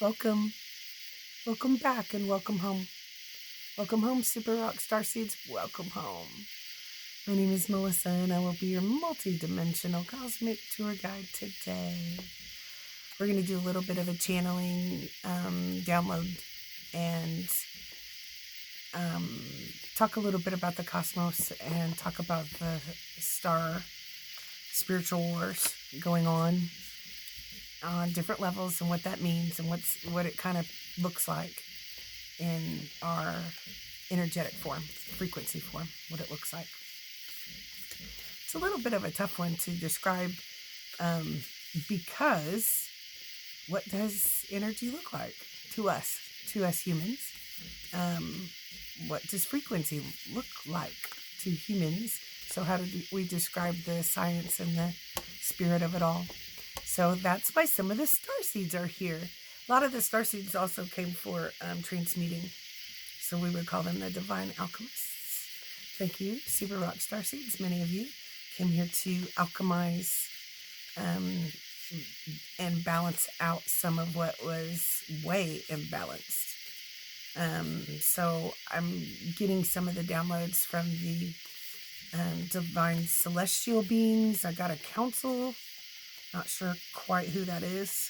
Welcome, welcome back, and welcome home. Welcome home, Super Rock Starseeds. Welcome home. My name is Melissa, and I will be your multi-dimensional cosmic tour guide today. We're going to do a little bit of a channeling download and talk a little bit about the cosmos and talk about the star spiritual wars going on different levels and what that means and what it kind of looks like in our energetic form, frequency form, what it looks like. It's a little bit of a tough one to describe because what does energy look like to us humans? What does frequency look like to humans? So how do we describe the science and the spirit of it all? So that's why some of the starseeds are here. A lot of the starseeds also came for transmuting. So we would call them the divine alchemists. Thank you, Super Rock Starseeds. Many of you came here to alchemize and balance out some of what was way imbalanced. So I'm getting some of the downloads from the divine celestial beings. I got a council. Not sure quite who that is.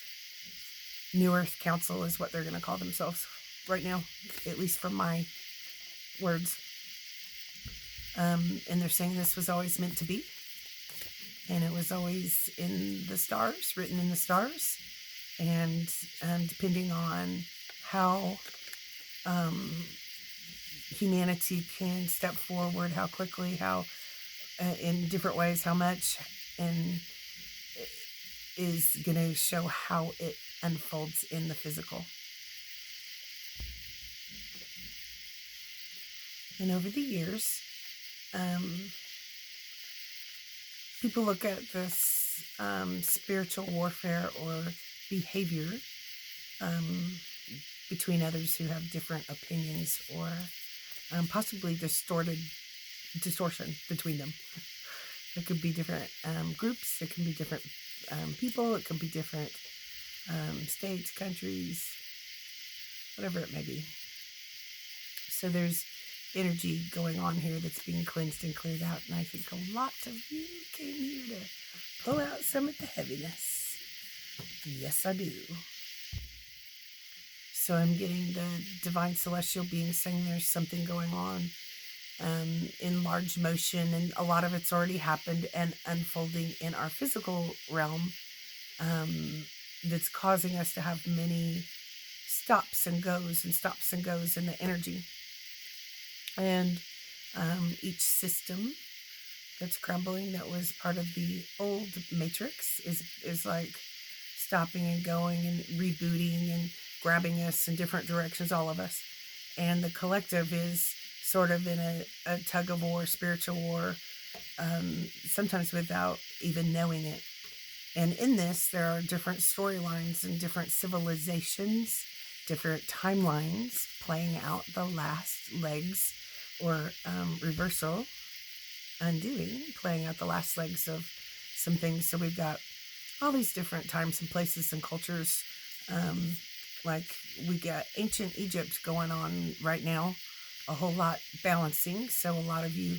New Earth Council is what they're going to call themselves right now, at least from my words. And they're saying this was always meant to be. And it was always in the stars, written in the stars. And depending on how humanity can step forward, how quickly, how in different ways, how much, and is going to show how it unfolds in the physical. And over the years, people look at this spiritual warfare or behavior between others who have different opinions or possibly distortion between them. It could be different groups, it can be different people, it can be different states, countries, whatever it may be. So there's energy going on here that's being cleansed and cleared out, and I think a lot of you came here to pull out some of the heaviness. Yes, I do. So I'm getting the divine celestial beings saying there's something going on in large motion, and a lot of it's already happened and unfolding in our physical realm that's causing us to have many stops and goes in the energy. And each system that's crumbling that was part of the old matrix is like stopping and going and rebooting and grabbing us in different directions, all of us. And the collective is sort of in a tug of war, spiritual war, sometimes without even knowing it. And in this, there are different storylines and different civilizations, different timelines playing out the last legs or reversal, undoing, playing out the last legs of some things. So we've got all these different times and places and cultures. Like we got ancient Egypt going on right now, a whole lot balancing. So a lot of you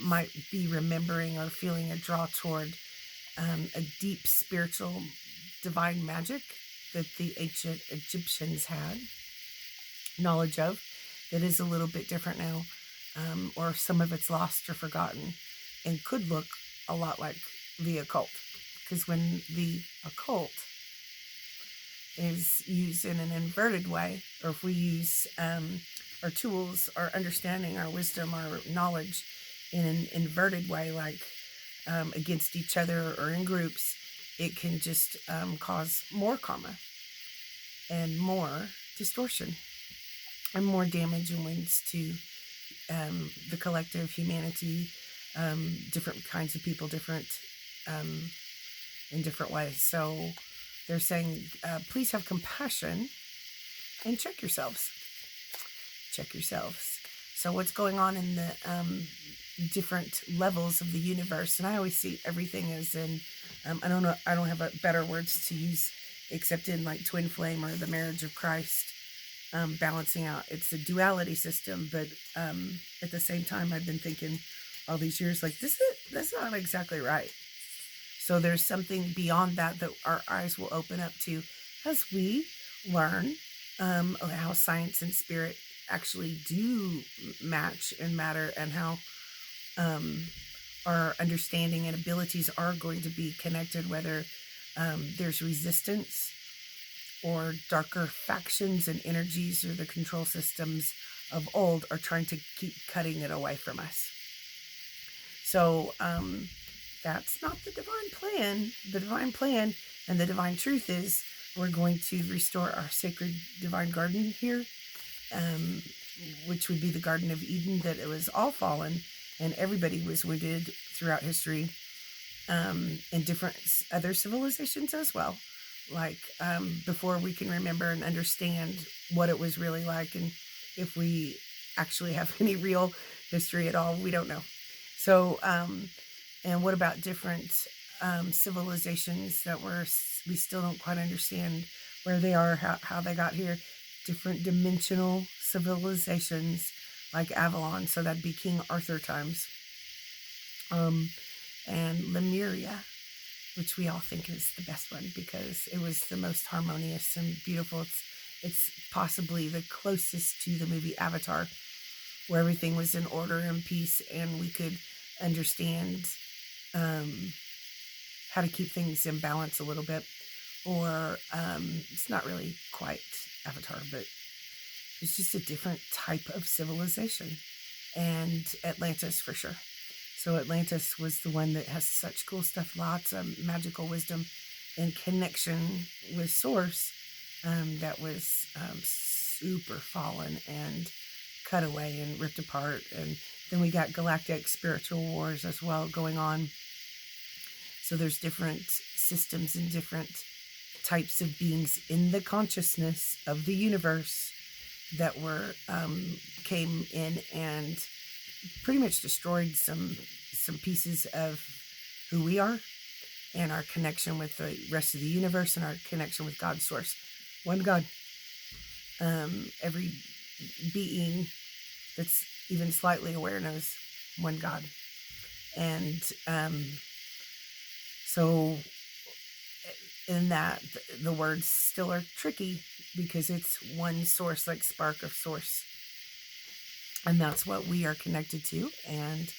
might be remembering or feeling a draw toward a deep spiritual divine magic that the ancient Egyptians had knowledge of that is a little bit different now, or some of it's lost or forgotten and could look a lot like the occult. Because when the occult is used in an inverted way, or if we use our tools, our understanding, our wisdom, our knowledge in an inverted way, like against each other or in groups, it can just cause more karma and more distortion and more damage and wounds to the collective humanity, different kinds of people, different in different ways. So they're saying, please have compassion and check yourselves. Check yourselves. So what's going on in the different levels of the universe? And I always see everything as in, I don't have better words to use except in like twin flame or the marriage of Christ, balancing out. It's a duality system, but at the same time, I've been thinking all these years, like, that's not exactly right. So there's something beyond that that our eyes will open up to as we learn of how science and spirit actually do match and matter, and how our understanding and abilities are going to be connected, whether there's resistance or darker factions and energies, or the control systems of old are trying to keep cutting it away from us. So that's not the divine plan. The divine plan and the divine truth is we're going to restore our sacred divine garden here, which would be the Garden of Eden, that it was all fallen and everybody was wounded throughout history, in different other civilizations as well. Like before we can remember and understand what it was really like, and if we actually have any real history at all, we don't know. So, and what about different civilizations that we still don't quite understand where they are, how they got here? Different dimensional civilizations like Avalon, so that'd be King Arthur times, and Lemuria, which we all think is the best one because it was the most harmonious and beautiful. It's possibly the closest to the movie Avatar, where everything was in order and peace, and we could understand how to keep things in balance a little bit. Or it's not really quite Avatar, but it's just a different type of civilization. And Atlantis for sure. So Atlantis was the one that has such cool stuff, lots of magical wisdom and connection with Source, that was super fallen and cut away and ripped apart. And then we got galactic spiritual wars as well going on. So there's different systems and different types of beings in the consciousness of the universe that were came in and pretty much destroyed some pieces of who we are and our connection with the rest of the universe and our connection with God's source. One God. Every being that's even slightly aware knows one God. And so in that, the words still are tricky because it's one source, like spark of source. And that's what we are connected to. And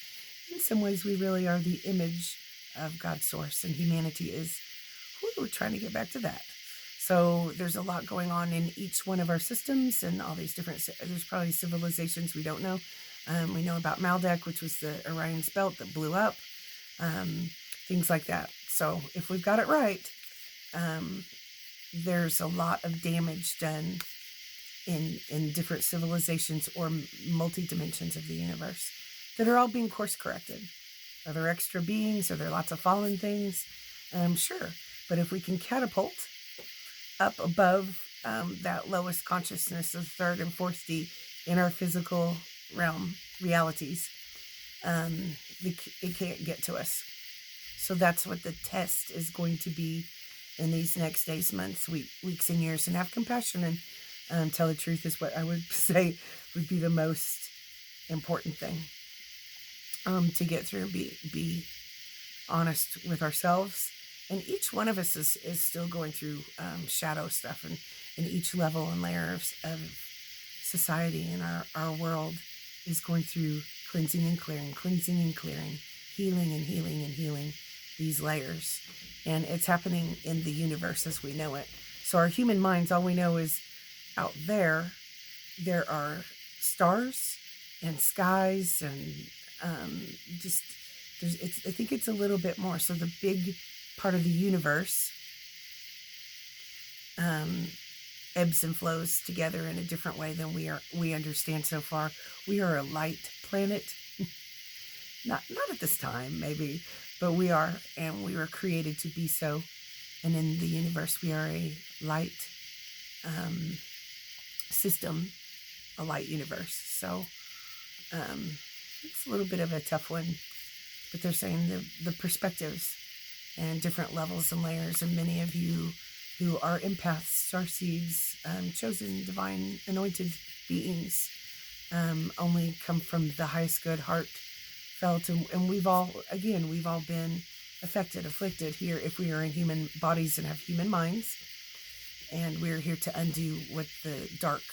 in some ways, we really are the image of God's source, and humanity is trying to get back to that. So there's a lot going on in each one of our systems, and all these different, there's probably civilizations we don't know. We know about Maldek, which was the Orion's belt that blew up, things like that. So if we've got it right, there's a lot of damage done in different civilizations or multi-dimensions of the universe that are all being course corrected. Are there extra beings? Are there lots of fallen things? Sure. But if we can catapult up above that lowest consciousness of third and fourth D in our physical realm realities, it can't get to us. So that's what the test is going to be in these next days, months, weeks, and years. And have compassion and tell the truth is what I would say would be the most important thing to get through and be honest with ourselves. And each one of us is still going through shadow stuff, and each level and layer of society in our world is going through cleansing and clearing, healing and healing and healing these layers. And it's happening in the universe as we know it. So our human minds, all we know is out there are stars and skies and I think it's a little bit more. So the big part of the universe ebbs and flows together in a different way than we understand so far. We are a light planet. not at this time, maybe, but we are, and we were created to be so. And in the universe, we are a light system, a light universe. So it's a little bit of a tough one, but they're saying the perspectives and different levels and layers, and many of you who are empaths, starseeds, chosen, divine, anointed beings, only come from the highest good, heartfelt, and we've all been affected, afflicted here if we are in human bodies and have human minds, and we're here to undo what the dark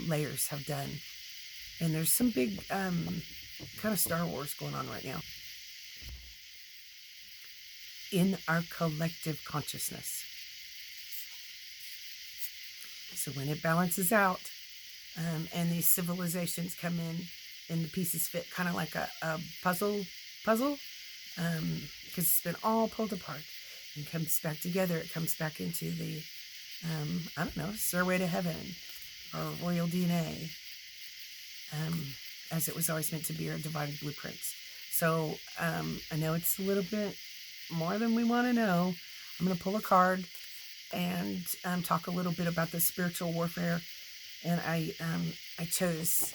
layers have done. And there's some big kind of Star Wars going on right now in our collective consciousness. So when it balances out, and these civilizations come in and the pieces fit kind of like a puzzle, because it's been all pulled apart and comes back together. It comes back into the, I don't know, Stairway to Heaven or Royal DNA, as it was always meant to be, our divine blueprints. So I know it's a little bit more than we want to know. I'm going to pull a card and talk a little bit about the spiritual warfare. And I chose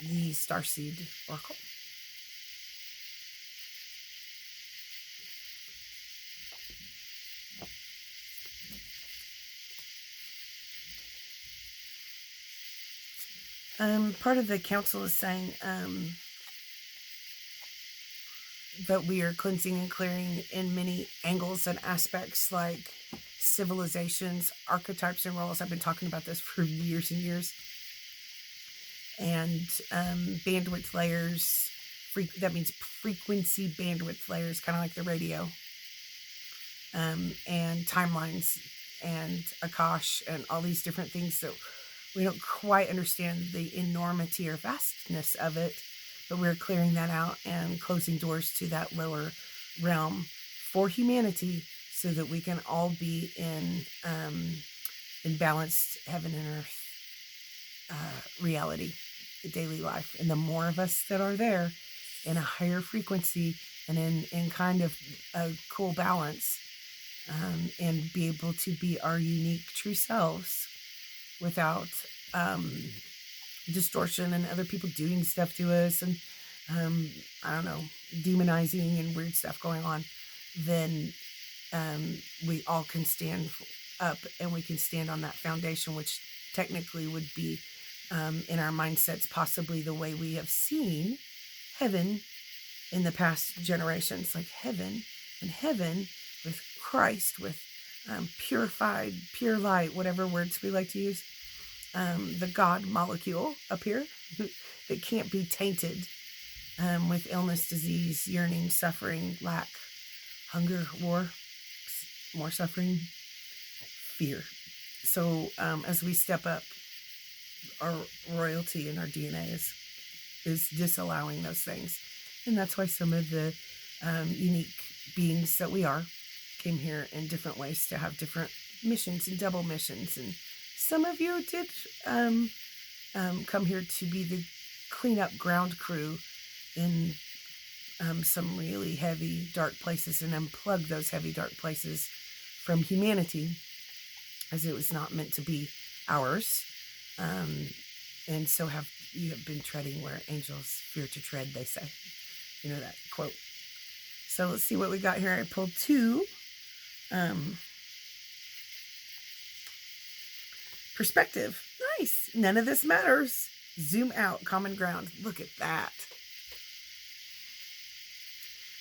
the Starseed Oracle. Part of the council is saying that we are cleansing and clearing in many angles and aspects, like civilizations, archetypes, and roles. I've been talking about this for years and years. And bandwidth layers, that means frequency bandwidth layers, kind of like the radio. And timelines and Akash and all these different things that we don't quite understand the enormity or vastness of it, but we're clearing that out and closing doors to that lower realm for humanity, so that we can all be in balanced heaven and earth reality, daily life. And the more of us that are there in a higher frequency and in kind of a cool balance, and be able to be our unique true selves without distortion and other people doing stuff to us and I don't know, demonizing and weird stuff going on, then we all can stand up and we can stand on that foundation, which technically would be in our mindsets possibly the way we have seen heaven in the past generations, like heaven with Christ, with purified, pure light, whatever words we like to use, the God molecule up here that can't be tainted with illness, disease, yearning, suffering, lack, hunger, war, more suffering, fear. So as we step up, our royalty and our DNA is disallowing those things. And that's why some of the unique beings that we are came here in different ways to have different missions and double missions. And some of you did come here to be the cleanup ground crew in some really heavy, dark places and unplug those heavy, dark places from humanity, as it was not meant to be ours. And so you have been treading where angels fear to tread, they say. You know that quote. So let's see what we got here. I pulled two. Perspective. Nice. None of this matters. Zoom out. Common ground. Look at that.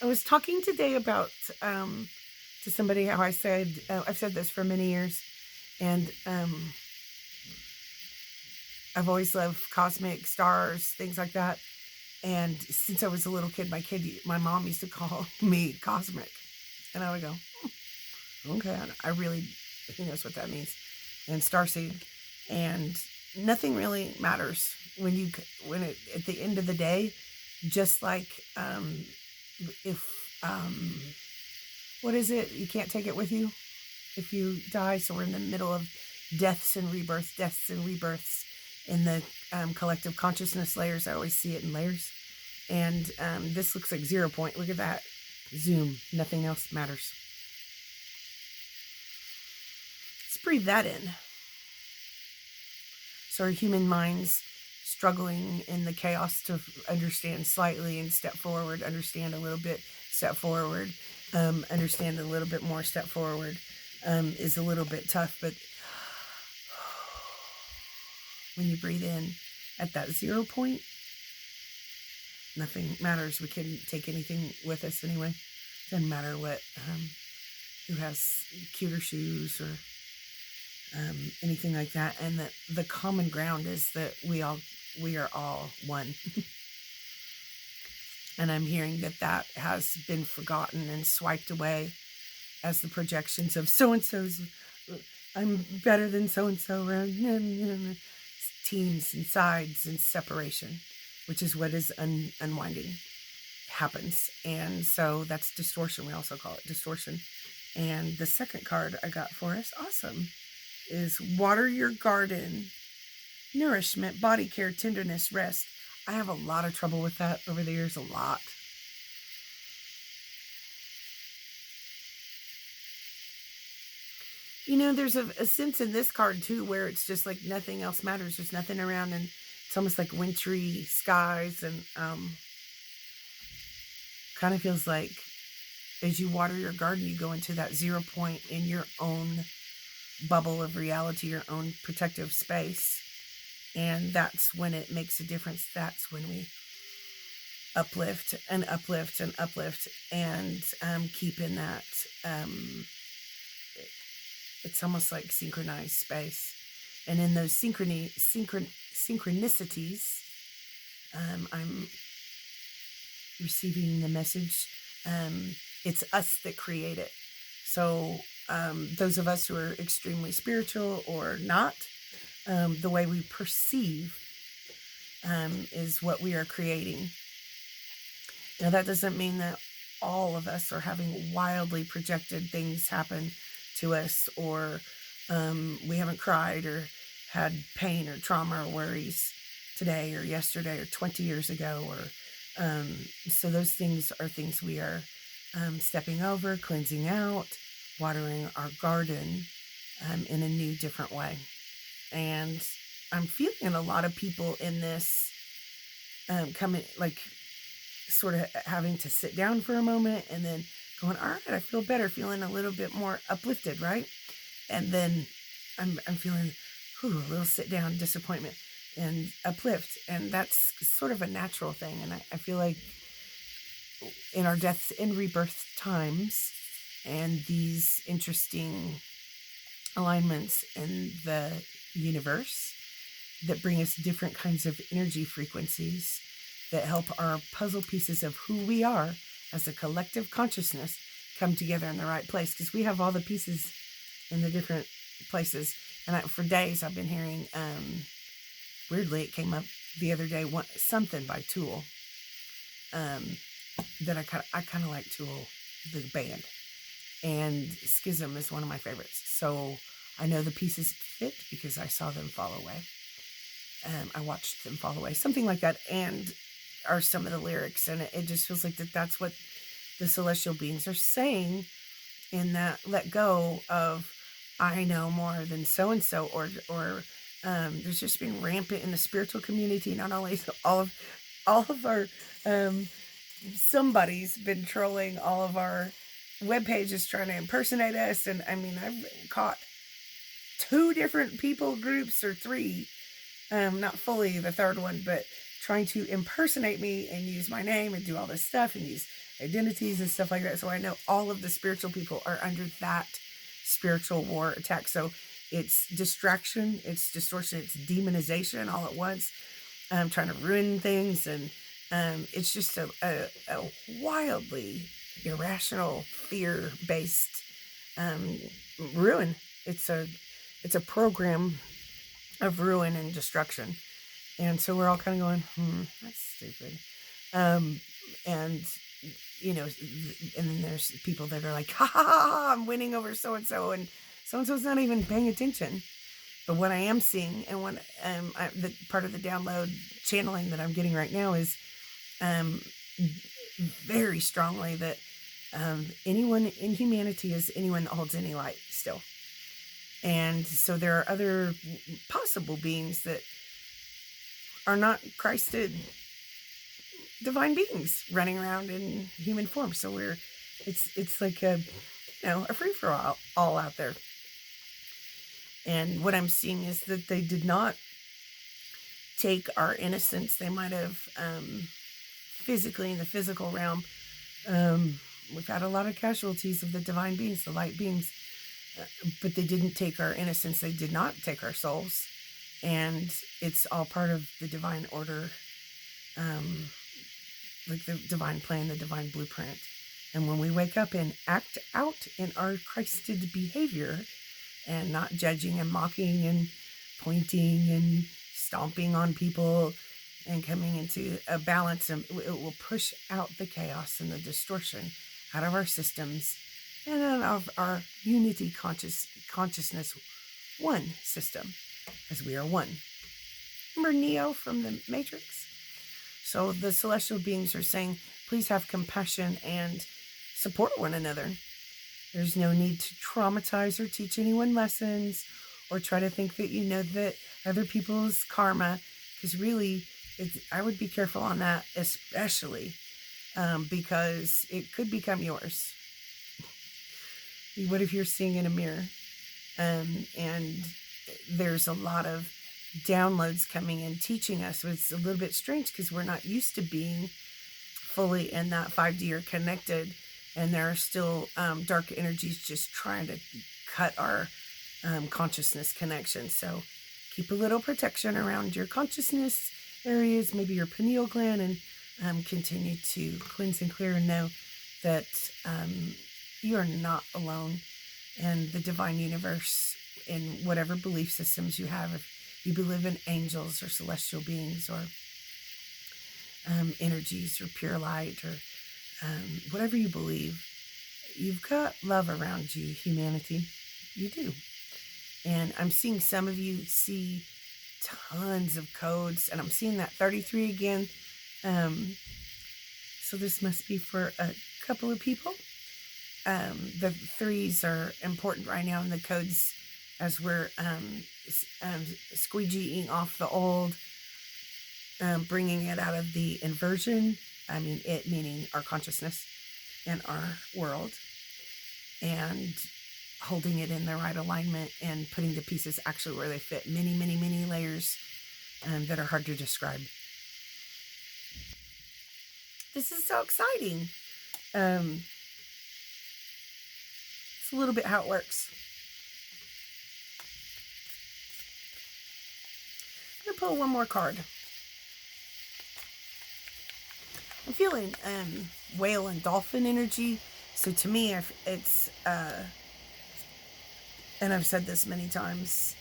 I was talking today about to somebody how I said, I've said this for many years, and I've always loved cosmic stars, things like that. And since I was a little kid, my mom used to call me Cosmic. And I would go, okay, I really, who knows what that means. And Starseed. And nothing really matters when at the end of the day, just like what is it? You can't take it with you if you die. So we're in the middle of deaths and rebirths in the collective consciousness layers. I always see it in layers. And this looks like 0 point. Look at that. Zoom. Nothing else matters. Let's breathe that in. So our human minds struggling in the chaos to understand slightly and step forward, understand a little bit, step forward, understand a little bit more, step forward. is a little bit tough. But when you breathe in at that 0 point, nothing matters. We can take anything with us anyway. Doesn't matter what, who has cuter shoes or anything like that. And the common ground is that we are all one. And I'm hearing that has been forgotten and swiped away as the projections of so-and-so's, I'm better than so-and-so, teams and sides and separation, which is what is unwinding happens. And so that's distortion. We also call it distortion. And the second card I got for us, awesome, is water your garden, nourishment, body care, tenderness, rest. I have a lot of trouble with that over the years, a lot. You know, there's a sense in this card too where it's just like nothing else matters. There's nothing around, and it's almost like wintry skies, and kind of feels like as you water your garden, you go into that 0 point in your own bubble of reality, your own protective space. And that's when it makes a difference. That's when we uplift and uplift and uplift, and keep in that, it's almost like synchronized space. And in those synchronicities, I'm receiving the message, it's us that create it. So those of us who are extremely spiritual or not, the way we perceive is what we are creating. Now, that doesn't mean that all of us are having wildly projected things happen to us, or we haven't cried or had pain or trauma or worries today or yesterday or 20 years ago. Or so those things are things we are stepping over, cleansing out, watering our garden in a new, different way. And I'm feeling a lot of people in this coming, like sort of having to sit down for a moment and then going, all right, I feel better, feeling a little bit more uplifted, right? And then I'm feeling a little sit down, disappointment, and uplift. And that's sort of a natural thing. And I feel like in our deaths and rebirth times and these interesting alignments in the universe that bring us different kinds of energy frequencies that help our puzzle pieces of who we are as a collective consciousness come together in the right place, because we have all the pieces in the different places. And for days I've been hearing, weirdly it came up the other day, something by Tool, that I kind of like Tool, the band, and Schism is one of my favorites. So I know the pieces fit because I saw them fall away. I watched them fall away, something like that, and are some of the lyrics. And it just feels like that's what the celestial beings are saying in that let go of I know more than so-and-so, or there's just been rampant in the spiritual community, not only all of our, somebody's been trolling all of our web pages trying to impersonate us. And I mean, I've caught 2 different people groups, or 3, not fully the third one, but trying to impersonate me and use my name and do all this stuff and use identities and stuff like that. So I know all of the spiritual people are under that spiritual war attack. So it's distraction, it's distortion, it's demonization all at once, trying to ruin things. And it's just a wildly irrational, fear-based ruin. It's a program of ruin and destruction. And so we're all kind of going, that's stupid. And, you know, and then there's people that are like, ha ha ha, I'm winning over so-and-so, and so-and-so's not even paying attention. But what I am seeing, and what the part of the download channeling that I'm getting right now is very strongly that anyone in humanity is anyone that holds any light still. And so there are other possible beings that are not Christed divine beings running around in human form. So it's like a free-for-all out there. And what I'm seeing is that they did not take our innocence. They might have physically, in the physical realm, we've had a lot of casualties of the divine beings, the light beings, but they didn't take our innocence. They did not take our souls. And it's all part of the divine order, like the divine plan, the divine blueprint. And when we wake up and act out in our Christed behavior and not judging and mocking and pointing and stomping on people and coming into a balance, and it will push out the chaos and the distortion out of our systems and out of our unity consciousness one system, as we are one. Remember Neo from the Matrix? So the celestial beings are saying, please have compassion and support one another. There's no need to traumatize or teach anyone lessons or try to think that you know that other people's karma, because really, I would be careful on that, especially because it could become yours. What if you're seeing in a mirror? And there's a lot of downloads coming in teaching us. So it's a little bit strange because we're not used to being fully in that 5D or connected, and there are still dark energies just trying to cut our consciousness connection. So keep a little protection around your consciousness areas, maybe your pineal gland, and continue to cleanse and clear and know that you are not alone in the divine universe, in whatever belief systems you have. If you believe in angels or celestial beings or energies or pure light or whatever you believe, you've got love around you, humanity. You do. And I'm seeing some of you see tons of codes, and I'm seeing that 33 again. So this must be for a couple of people. The threes are important right now in the codes as we're squeegeeing off the old, bringing it out of the inversion. I mean, it meaning our consciousness and our world, and holding it in the right alignment and putting the pieces actually where they fit. Many, many, many layers that are hard to describe. This is so exciting. It's a little bit how it works. I'm going to pull one more card. I'm feeling whale and dolphin energy. So to me, it's, and I've said this many times,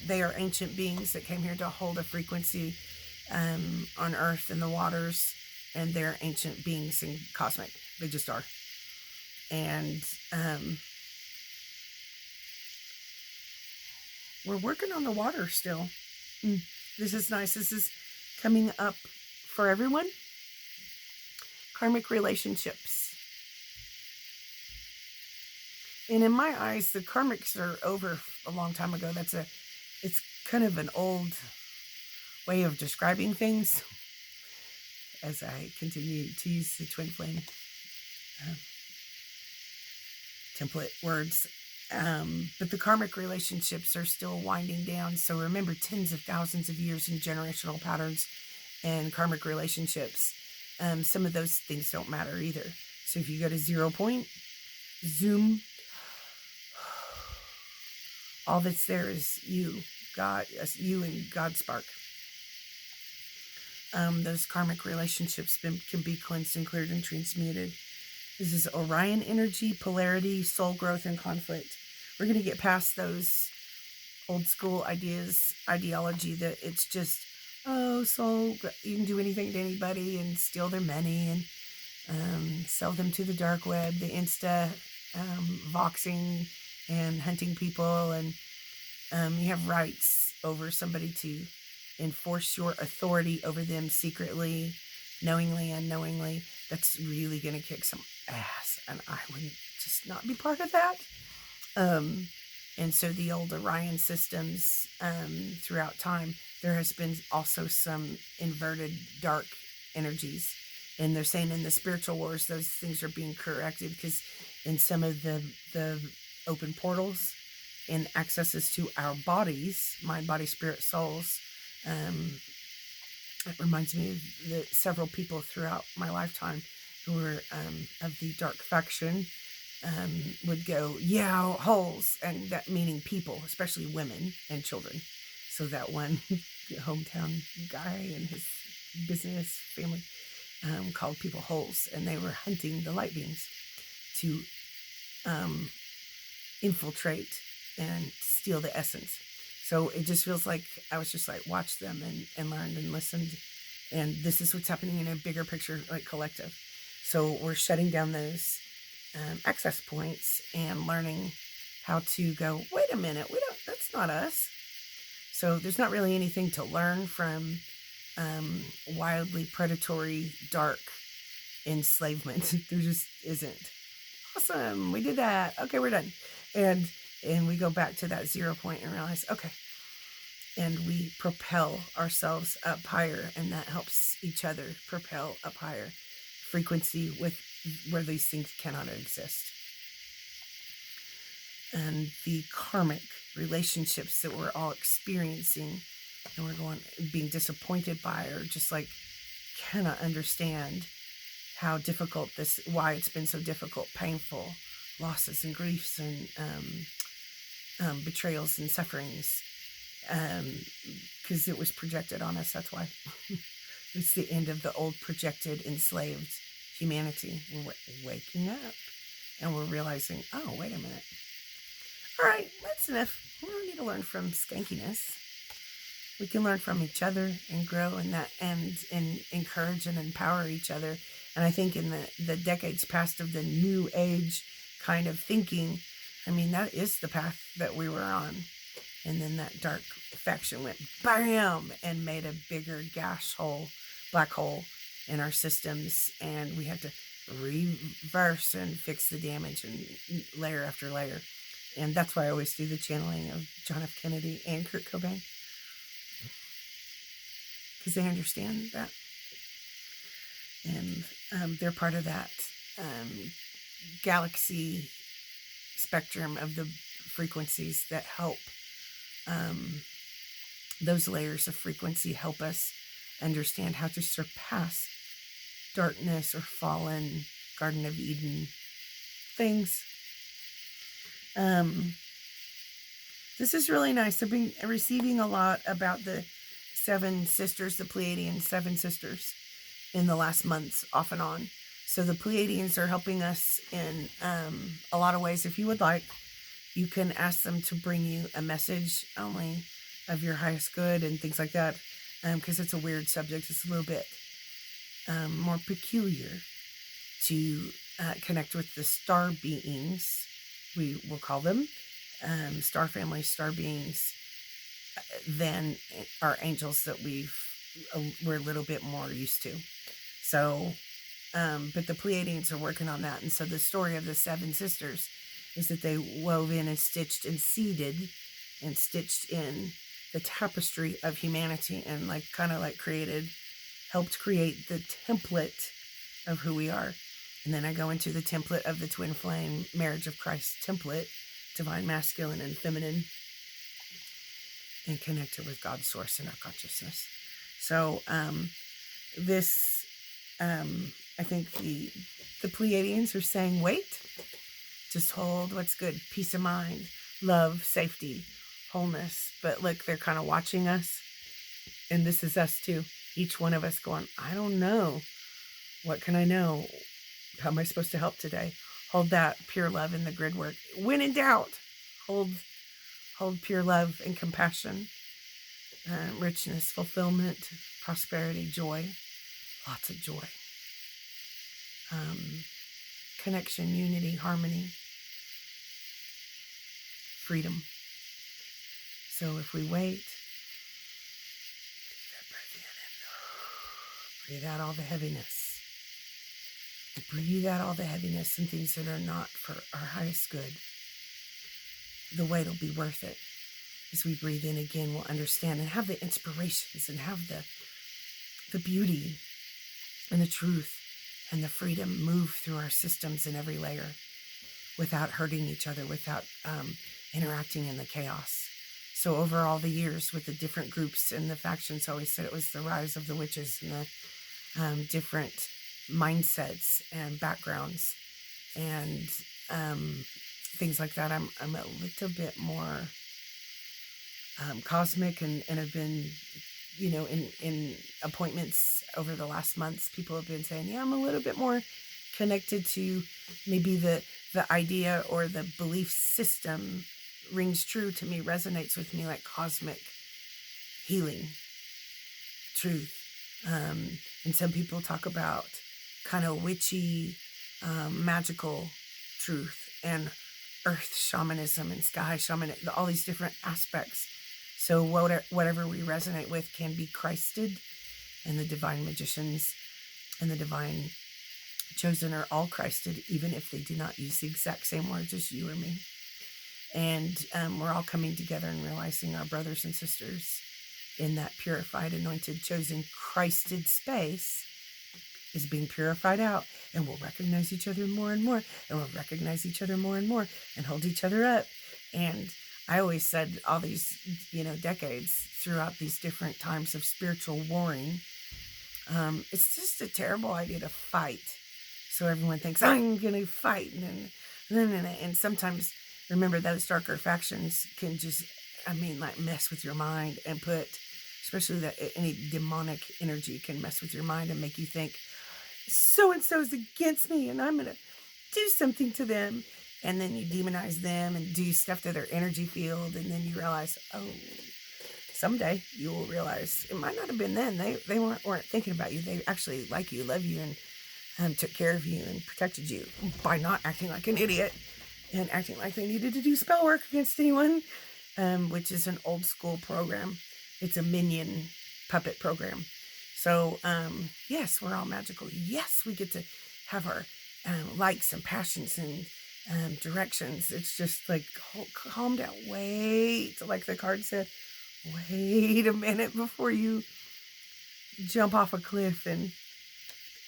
they are ancient beings that came here to hold a frequency on Earth and the waters, and they're ancient beings and cosmic. They just are. And we're working on the water still. This is nice. This is coming up for everyone. Karmic relationships. And in my eyes, the karmics are over a long time ago. It's kind of an old way of describing things, as I continue to use the twin flame template words. But the karmic relationships are still winding down. So remember, tens of thousands of years in generational patterns and karmic relationships. Some of those things don't matter either. So if you go to 0 point, zoom, all that's there is you, God, you and God spark. Those karmic relationships can be cleansed and cleared and transmuted. This is Orion energy, polarity, soul growth, and conflict. We're going to get past those old school ideology that it's just, soul, you can do anything to anybody and steal their money and sell them to the dark web, the Insta voxing and hunting people, and you have rights over somebody to enforce your authority over them secretly, knowingly, unknowingly. That's really going to kick some ass, and I would just not be part of that. And so the old Orion systems, throughout time, there has been also some inverted dark energies. And they're saying in the spiritual wars, those things are being corrected, because in some of the open portals and accesses to our bodies, mind, body, spirit, souls. It reminds me of several people throughout my lifetime who were of the dark faction would go, yeah, holes, and that meaning people, especially women and children. So that one hometown guy and his business family called people holes, and they were hunting the light beings to infiltrate and steal the essence. So it just feels like I was just like, watched them and learned and listened. And this is what's happening in a bigger picture, like collective. So we're shutting down those access points and learning how to go, wait a minute, that's not us. So there's not really anything to learn from wildly predatory, dark enslavement. There just isn't. Awesome, we did that. Okay, we're done. And we go back to that 0 point and realize, okay, and we propel ourselves up higher, and that helps each other propel up higher frequency with where these things cannot exist. And the karmic relationships that we're all experiencing and we're being disappointed by, or just like cannot understand how difficult why it's been so difficult, painful, losses and griefs and betrayals and sufferings, because it was projected on us. That's why. It's the end of the old projected enslaved humanity. We're waking up and we're realizing, oh, wait a minute. All right, that's enough. We don't need to learn from skankiness. We can learn from each other and grow in that, and encourage and empower each other. And I think in the decades past of the new age kind of thinking, I mean, that is the path that we were on. And then that dark faction went bam and made a bigger black hole in our systems. And we had to reverse and fix the damage and layer after layer. And that's why I always do the channeling of John F. Kennedy and Kurt Cobain, because they understand that. And they're part of that galaxy spectrum of the frequencies that help. Those layers of frequency help us understand how to surpass darkness or fallen Garden of Eden things. This is really nice. I've been receiving a lot about the 7 sisters, the Pleiadian 7 sisters, in the last months, off and on. So the Pleiadians are helping us in a lot of ways. If you would like, you can ask them to bring you a message only of your highest good and things like that, because it's a weird subject. It's a little bit more peculiar to connect with the star beings. We will call them star family, star beings, than our angels that we're a little bit more used to. So, but the Pleiadians are working on that. And so the story of the 7 sisters is that they wove in and stitched and seeded and stitched in the tapestry of humanity, and helped create the template of who we are. And then I go into the template of the twin flame marriage of Christ template, divine masculine and feminine, and connect it with God's source in our consciousness. So I think the Pleiadians are saying, wait, just hold what's good, peace of mind, love, safety, wholeness. But look, they're kind of watching us, and this is us too. Each one of us going, I don't know. What can I know? How am I supposed to help today? Hold that pure love in the grid work. When in doubt, hold pure love and compassion, richness, fulfillment, prosperity, joy, lots of joy, connection, unity, harmony, freedom. So if we wait, take that breath in and breathe out all the heaviness. Breathe out all the heaviness and things that are not for our highest good. The wait will be worth it. As we breathe in again, we'll understand and have the inspirations and have the beauty and the truth and the freedom move through our systems in every layer. without hurting each other, without interacting in the chaos. So over all the years with the different groups and the factions, I always said it was the rise of the witches and the different mindsets and backgrounds and things like that. I'm a little bit more cosmic and have been, in appointments over the last months, people have been saying, yeah, I'm a little bit more connected to maybe the idea or the belief system rings true to me, resonates with me, like cosmic healing, truth. And some people talk about kind of witchy, magical truth and earth shamanism and sky shamanism, all these different aspects. So whatever we resonate with can be Christed, and the divine magicians and the divine chosen are all Christed, even if they do not use the exact same words as you or me. And we're all coming together and realizing our brothers and sisters in that purified, anointed, chosen, Christed space is being purified out, and we'll recognize each other more and more, and we'll recognize each other more and more, and hold each other up. And I always said all these, decades throughout these different times of spiritual warring, it's just a terrible idea to fight. So everyone thinks, I'm going to fight. And sometimes, remember, those darker factions can just, mess with your mind and put, especially that any demonic energy can mess with your mind and make you think, so-and-so is against me and I'm going to do something to them. And then you demonize them and do stuff to their energy field. And then you realize, someday you will realize it might not have been then. They weren't thinking about you. They actually like you, love you, and took care of you and protected you by not acting like an idiot and acting like they needed to do spell work against anyone, which is an old school program. It's a minion puppet program. So, yes, we're all magical. Yes, we get to have our likes and passions and directions. It's just like, calm down, wait, like the card said, wait a minute before you jump off a cliff, and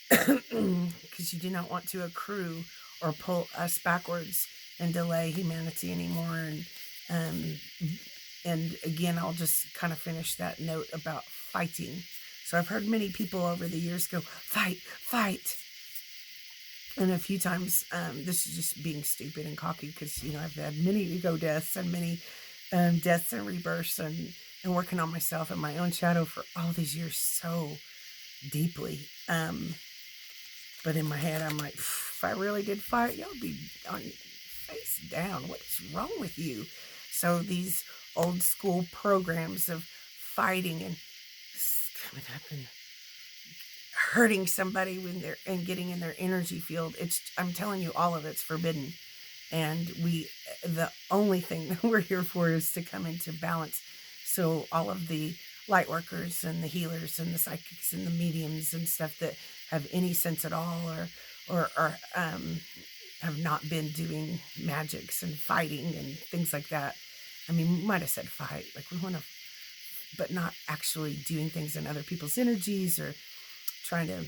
because you do not want to accrue or pull us backwards and delay humanity anymore. And again, I'll just kind of finish that note about fighting. So I've heard many people over the years go, fight, fight. And a few times, this is just being stupid and cocky, because, I've had many ego deaths and many deaths and rebirths and working on myself and my own shadow for all these years so deeply. But in my head, I'm like, if I really did fight, y'all be on face down. What is wrong with you? So these old school programs of fighting and coming up and hurting somebody when they're and getting in their energy field, I'm telling you, all of it's forbidden. And the only thing that we're here for is to come into balance. So all of the light workers and the healers and the psychics and the mediums and stuff that have any sense at all, or have not been doing magics and fighting and things like that. We might have said fight, like we want to, but not actually doing things in other people's energies or trying to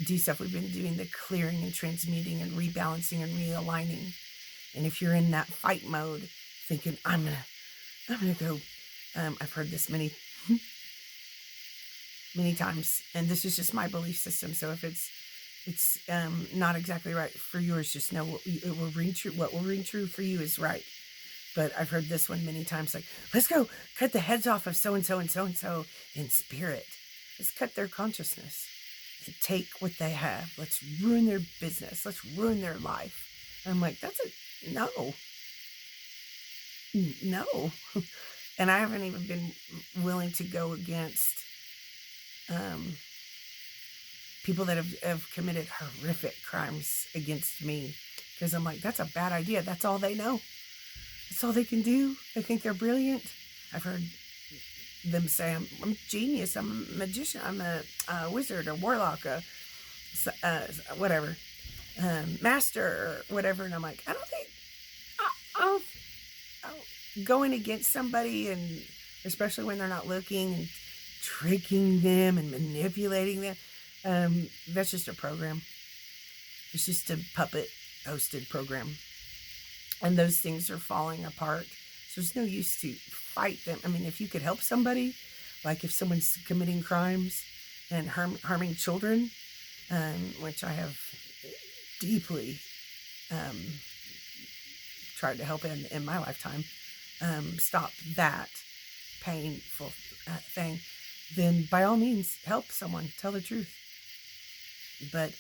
do stuff. We've been doing the clearing and transmuting and rebalancing and realigning. And if you're in that fight mode, thinking, I'm gonna go, I've heard this many times, and this is just my belief system. So if it's not exactly right for yours, just know it will ring true. What will ring true for you is right. But I've heard this one many times, like, let's go cut the heads off of so-and-so and so-and-so in spirit. Let's cut their consciousness and take what they have. Let's ruin their business. Let's ruin their life. And I'm like, no. And I haven't even been willing to go against people that have committed horrific crimes against me, because I'm like, that's a bad idea. That's all they know. That's all they can do. They think they're brilliant. I've heard them say, I'm a genius, I'm a magician, I'm a wizard, a warlock, whatever, master, or whatever. And I'm like, I don't think I'll going against somebody, and especially when they're not looking, and tricking them and manipulating them. That's just a program. It's just a puppet. hosted program. And those things are falling apart. So there's no use to fight them. I mean, if you could help somebody, like if someone's committing crimes and harming children, which I have deeply tried to help in my lifetime, stop that painful thing, then by all means help someone, tell the truth. But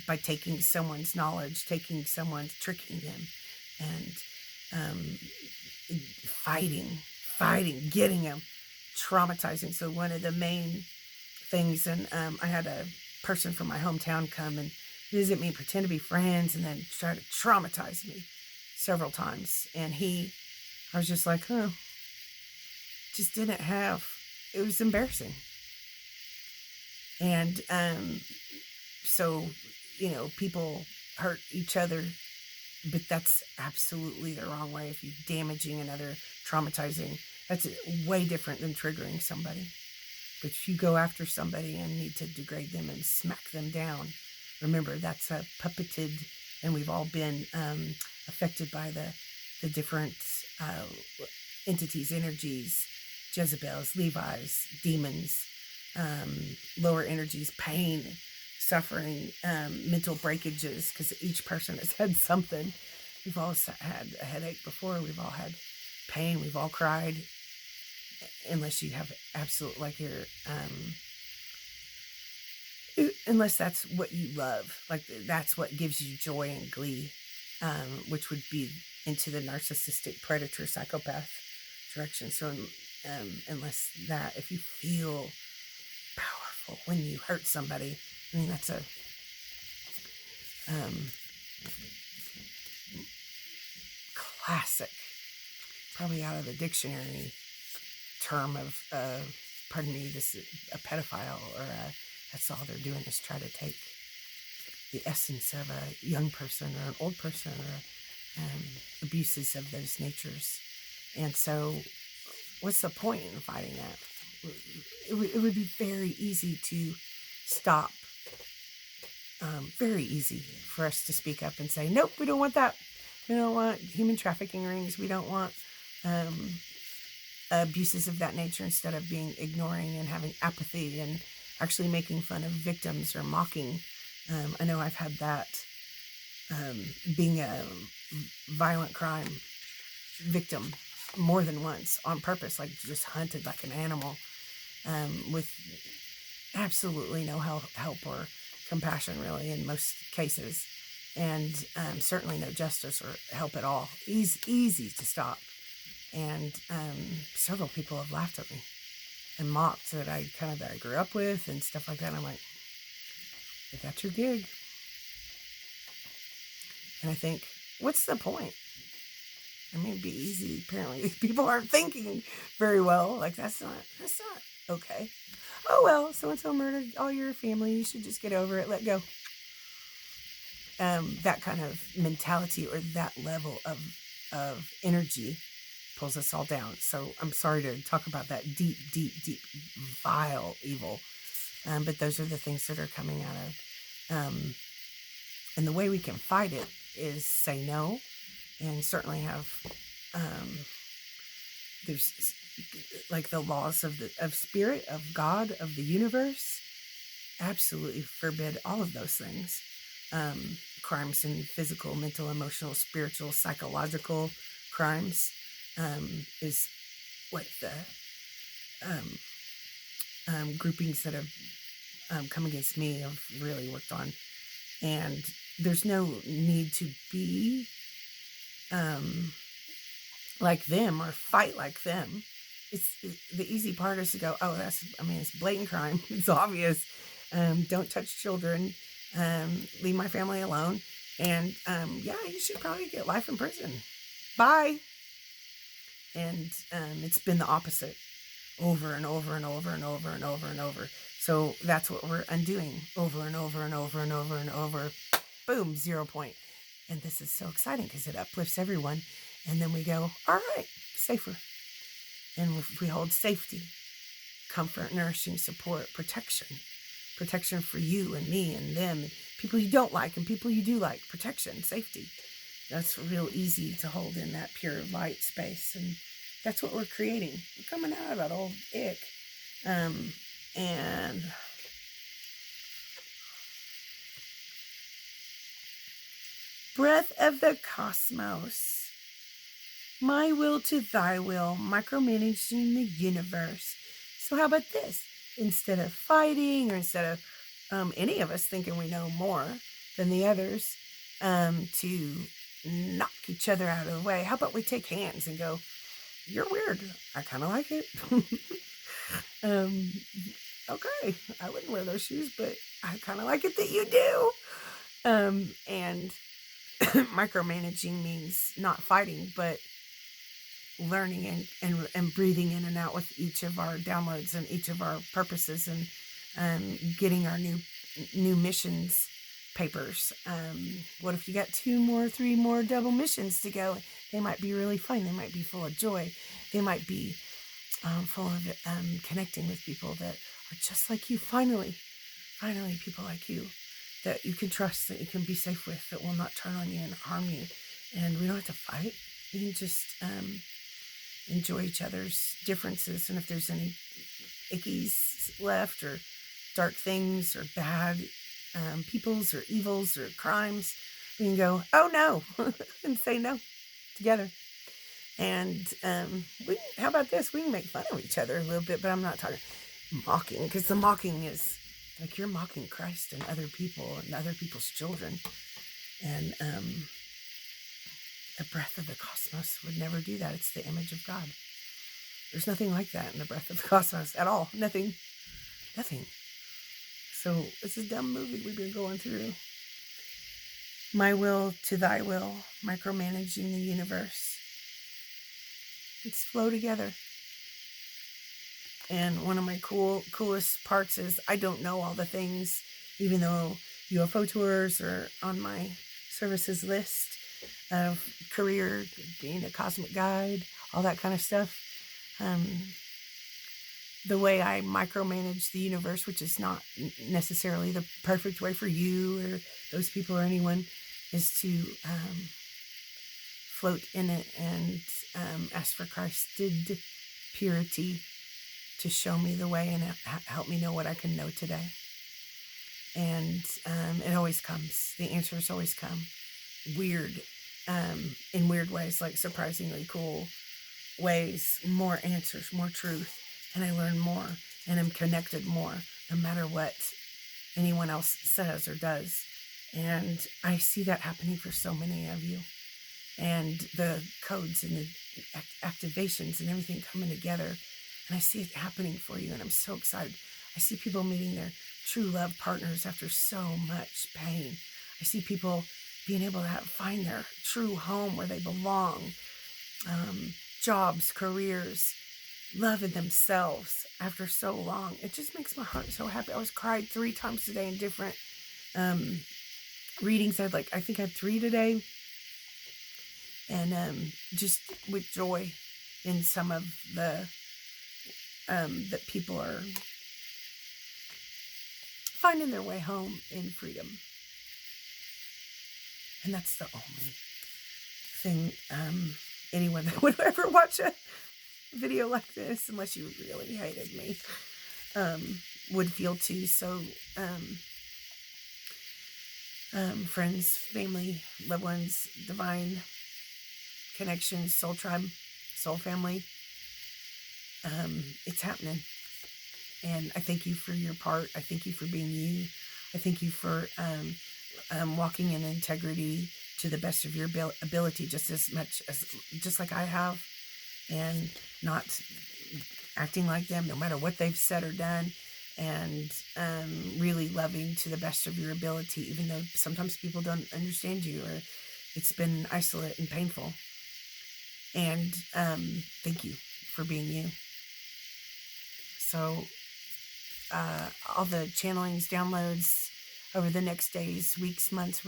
by taking someone's knowledge, tricking them, and fighting, getting them, traumatizing. So one of the main things, and I had a person from my hometown come and visit me, pretend to be friends, and then try to traumatize me several times. And I was just like, just didn't have, it was embarrassing. And so, people hurt each other, but that's absolutely the wrong way. If you're damaging another, traumatizing, that's way different than triggering somebody. But if you go after somebody and need to degrade them and smack them down, remember, that's a puppeted, and we've all been affected by the different entities, energies, Jezebels, Levi's, demons, lower energies, pain, suffering, mental breakages, because each person has had something. We've all had a headache before. We've all had pain. We've all cried. Unless you have absolute, like unless that's what you love, like that's what gives you joy and glee, which would be into the narcissistic, predator, psychopath direction. So unless that, if you feel powerful when you hurt somebody, I mean, that's a classic, probably out of the dictionary term of, pardon me, this is a pedophile, or that's all they're doing is try to take the essence of a young person or an old person, or abuses of those natures. And so what's the point in fighting that? It would be very easy to stop. Very easy for us to speak up and say, nope, we don't want that. We don't want human trafficking rings. We don't want abuses of that nature, instead of being ignoring and having apathy and actually making fun of victims or mocking. I know I've had that, being a violent crime victim more than once on purpose, like just hunted like an animal, with absolutely no help or compassion really in most cases, and certainly no justice or help at all. Easy to stop. And several people have laughed at me and mocked that I grew up with and stuff like that. And I'm like, if that's your gig. And I think, what's the point? I mean, it'd be easy. Apparently, people aren't thinking very well. Like, that's not okay. Oh, well, so-and-so murdered all your family. You should just get over it. Let go. That kind of mentality, or that level of energy, pulls us all down. So I'm sorry to talk about that deep, vile evil. But those are the things that are coming out of. And the way we can fight it is say no, and certainly have, there's like the laws of spirit, of God, of the universe, absolutely forbid all of those things. Crimes in physical, mental, emotional, spiritual, psychological crimes, is what the groupings that have come against me have really worked on. And there's no need to be like them or fight like them. The easy part is to go, oh, it's blatant crime. It's obvious. Don't touch children. Leave my family alone. And yeah, you should probably get life in prison. Bye. And it's been the opposite over and over and over and over and over and over. So that's what we're undoing over and over and over and over and over. Boom, 0 point. And this is so exciting because it uplifts everyone. And then we go, all right, safer. And if we hold safety, comfort, nourishing, support, protection for you and me and them, and people you don't like and people you do like, protection, safety. That's real easy to hold in that pure light space. And that's what we're creating. We're coming out of that old ick. And breath of the cosmos. My will to thy will, micromanaging the universe. So how about this? Instead of fighting, or instead of any of us thinking we know more than the others, to knock each other out of the way, how about we take hands and go, you're weird, I kind of like it. Okay, I wouldn't wear those shoes, but I kind of like it that you do. And micromanaging means not fighting, but learning and breathing in and out with each of our downloads and each of our purposes, and getting our new missions papers. What if you got 2 more, 3 more double missions to go? They might be really fun. They might be full of joy. They might be full of connecting with people that are just like you. Finally people like you that you can trust, that you can be safe with, that will not turn on you and harm you. And we don't have to fight. We can just enjoy each other's differences. And if there's any ickies left, or dark things, or bad peoples, or evils, or crimes, we can go, oh no, and say no together. And how about this? We can make fun of each other a little bit, but I'm not talking mocking, because the mocking is like you're mocking Christ and other people and other people's children. And the breath of the cosmos would never do that. It's the image of God. There's nothing like that in the breath of the cosmos at all. Nothing. So it's a dumb movie we've been going through. My will to thy will, micromanaging the universe. Let's flow together. And one of my coolest parts is I don't know all the things, even though UFO tours are on my services list of career, being a cosmic guide, all that kind of stuff. The way I micromanage the universe, which is not necessarily the perfect way for you or those people or anyone, is to float in it and ask for Christed purity to show me the way and help me know what I can know today. And it always comes. The answers always come. In weird ways, like surprisingly cool ways. More answers, more truth. And I learn more, and I'm connected more, no matter what anyone else says or does. And I see that happening for so many of you. And the codes and the activations and everything coming together. And I see it happening for you, and I'm so excited. I see people meeting their true love partners after so much pain. I see people being able to find their true home where they belong. Jobs, careers, loving themselves after so long. It just makes my heart so happy. I was cried 3 times today in different readings. I think I had 3 today. And just with joy in some of the that people are finding their way home in freedom. And that's the only thing anyone that would ever watch a video like this, unless you really hated me, would feel too. So friends, family, loved ones, divine connections, soul tribe, soul family, it's happening. And I thank you for your part. I thank you for being you. I thank you for walking in integrity to the best of your ability, just like I have, and not acting like them, no matter what they've said or done, and really loving to the best of your ability, even though sometimes people don't understand you, or it's been isolate and painful. And thank you for being you. So all the channelings, downloads over the next days, weeks, months,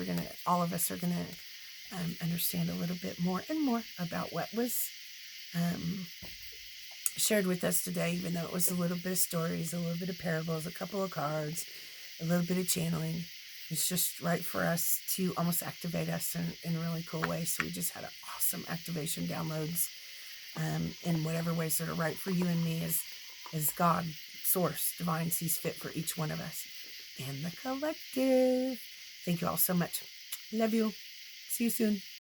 all of us are gonna understand a little bit more and more about what was shared with us today, even though it was a little bit of stories, a little bit of parables, a couple of cards, a little bit of channeling. It's just right for us to almost activate us in a really cool way. So we just had an awesome activation downloads in whatever ways that are right for you and me as God, source, divine sees fit for each one of us and the collective. Thank you all so much. Love you. See you soon.